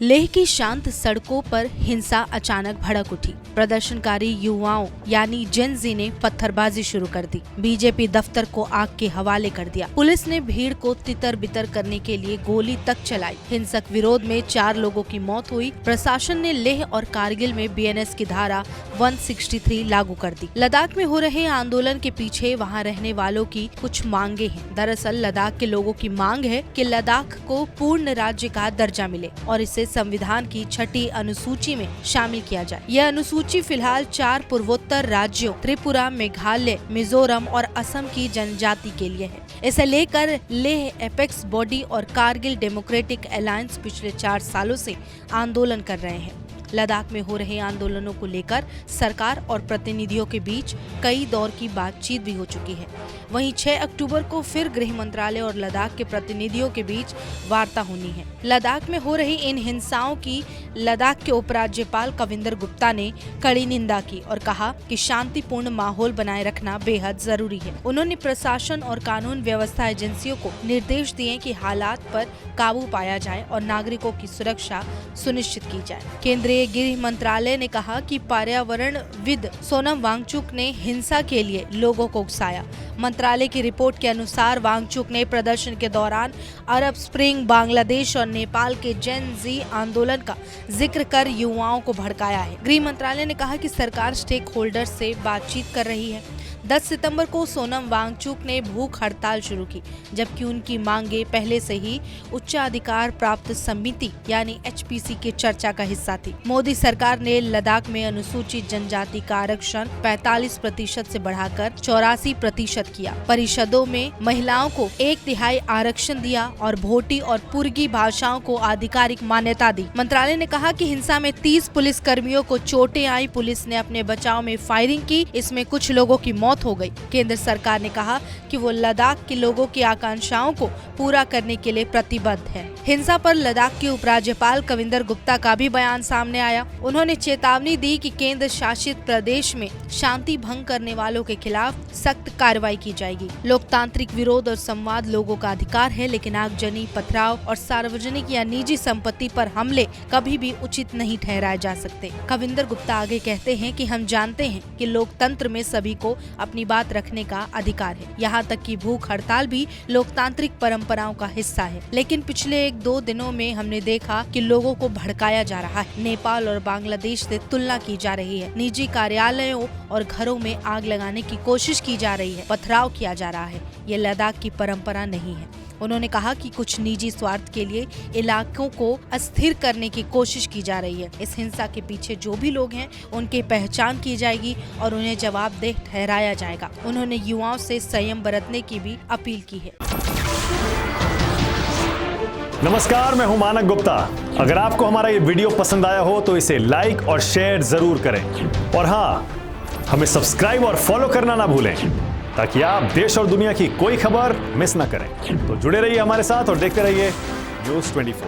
लेह की शांत सड़कों पर हिंसा अचानक भड़क उठी। प्रदर्शनकारी युवाओं यानी जेन जी ने पत्थरबाजी शुरू कर दी। बीजेपी दफ्तर को आग के हवाले कर दिया। पुलिस ने भीड़ को तितर बितर करने के लिए गोली तक चलाई। हिंसक विरोध में 4 लोगों की मौत हुई। प्रशासन ने लेह और कारगिल में BNS की धारा 163 लागू कर दी। लद्दाख में हो रहे आंदोलन के पीछे वहां रहने वालों की कुछ मांगे हैं। दरअसल लद्दाख के लोगों की मांग है कि लद्दाख को पूर्ण राज्य का दर्जा मिले और इसे संविधान की 6ठी अनुसूची में शामिल किया जाए। यह अनुसूची फिलहाल 4 पूर्वोत्तर राज्यों त्रिपुरा, मेघालय, मिजोरम और असम की जनजाति के लिए है। इसे लेकर लेह एपेक्स बॉडी और कारगिल डेमोक्रेटिक अलायंस पिछले 4 सालों से आंदोलन कर रहे हैं। लद्दाख में हो रहे आंदोलनों को लेकर सरकार और प्रतिनिधियों के बीच कई दौर की बातचीत भी हो चुकी है। वहीं 6 अक्टूबर को फिर गृह मंत्रालय और लद्दाख के प्रतिनिधियों के बीच वार्ता होनी है। लद्दाख में हो रही इन हिंसाओं की लद्दाख के उपराज्यपाल कविंदर गुप्ता ने कड़ी निंदा की और कहा कि शांतिपूर्ण माहौल बनाए रखना बेहद जरूरी है। उन्होंने प्रशासन और कानून व्यवस्था एजेंसियों को निर्देश दिए कि हालात पर काबू पाया जाए और नागरिकों की सुरक्षा सुनिश्चित की जाए। केंद्रीय गृह मंत्रालय ने कहा कि पर्यावरणविद सोनम वांगचुक ने हिंसा के लिए लोगों को उकसाया। मंत्रालय की रिपोर्ट के अनुसार वांगचुक ने प्रदर्शन के दौरान अरब स्प्रिंग, बांग्लादेश और नेपाल के जेन जी आंदोलन का जिक्र कर युवाओं को भड़काया है। गृह मंत्रालय ने कहा कि सरकार स्टेक होल्डर से बातचीत कर रही है। 10 सितंबर को सोनम वांगचुक ने भूख हड़ताल शुरू की, जबकि उनकी मांगे पहले से ही उच्चाधिकार प्राप्त समिति यानी HPC के चर्चा का हिस्सा थी। मोदी सरकार ने लद्दाख में अनुसूचित जनजाति का आरक्षण 45% से बढ़ाकर 84% किया। परिषदों में महिलाओं को 1/3 आरक्षण दिया और भोटी और पुर्गी भाषाओं को आधिकारिक मान्यता दी। मंत्रालय ने कहा कि हिंसा में 30 पुलिस कर्मियों को चोटें आई। पुलिस ने अपने बचाव में फायरिंग की, इसमें कुछ लोगों की मौत हो गई। केंद्र सरकार ने कहा कि वो लद्दाख के लोगों की आकांक्षाओं को पूरा करने के लिए प्रतिबद्ध है। हिंसा पर लद्दाख के उपराज्यपाल कविंदर गुप्ता का भी बयान सामने आया। उन्होंने चेतावनी दी कि केंद्र शासित प्रदेश में शांति भंग करने वालों के खिलाफ सख्त कार्रवाई की जाएगी। लोकतांत्रिक विरोध और संवाद लोगों का अधिकार है, लेकिन आगजनी, पथराव और सार्वजनिक या निजी संपत्ति पर हमले कभी भी उचित नहीं ठहराए जा सकते। कविंदर गुप्ता आगे कहते हैं कि हम जानते हैं कि लोकतंत्र में सभी को अपनी बात रखने का अधिकार है। यहाँ तक कि भूख हड़ताल भी लोकतांत्रिक परंपराओं का हिस्सा है। लेकिन पिछले 1-2 दिनों में हमने देखा कि लोगों को भड़काया जा रहा है। नेपाल और बांग्लादेश से तुलना की जा रही है। निजी कार्यालयों और घरों में आग लगाने की कोशिश की जा रही है। पथराव किया जा रहा है। ये लद्दाख की परंपरा नहीं है। उन्होंने कहा कि कुछ निजी स्वार्थ के लिए इलाकों को अस्थिर करने की कोशिश की जा रही है। इस हिंसा के पीछे जो भी लोग हैं, उनकी पहचान की जाएगी और उन्हें जवाबदेह ठहराया जाएगा। उन्होंने युवाओं से संयम बरतने की भी अपील की है। नमस्कार, मैं हूं मानक गुप्ता। अगर आपको हमारा ये वीडियो पसंद आया हो तो इसे लाइक और शेयर जरूर करें और हाँ, हमें सब्सक्राइब और फॉलो करना ना भूलें ताकि आप देश और दुनिया की कोई खबर मिस ना करें। तो जुड़े रहिए हमारे साथ और देखते रहिए News 24।